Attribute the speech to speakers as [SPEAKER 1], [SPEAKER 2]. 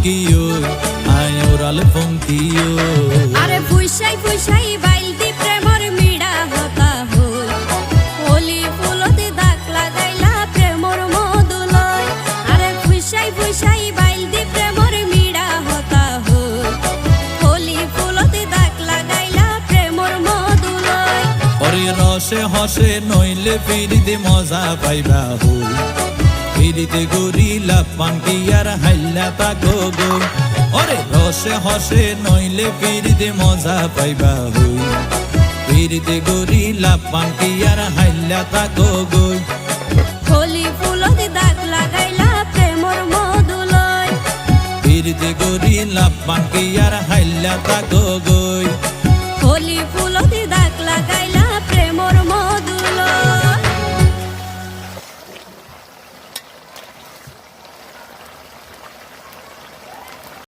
[SPEAKER 1] কিও আয় ওরাল ফঙ্কিও
[SPEAKER 2] আরে ফুইসাই ফুইসাই বাইলতি প্রেমর মিড়া হতা হই হলি ফুলতে দাগ লাগাইলা প্রেমর মধুলয় আরে ফুইসাই ফুইসাই বাইলতি প্রেমর মিড়া হতা হই হলি ফুলতে দাগ লাগাইলা প্রেমর মধুলয়
[SPEAKER 1] ওরে রসে হসে নইলে ফিরিতে মজা পাইবা হই ফিরিতে গরিলা পাঙ্কি আর হাইলা তাকো গো ওরে রসে হসে নইলে ফিরিতে মজা পাইবা হই ফিরিতে গরিলা পাঙ্কি আর হাইলা তাকো গো
[SPEAKER 2] হলি ফুলতে দাগ লাগাইলা প্রেমর মধুলয়
[SPEAKER 1] ফিরিতে গরিলা পাঙ্কি আর হাইলা তাকো গো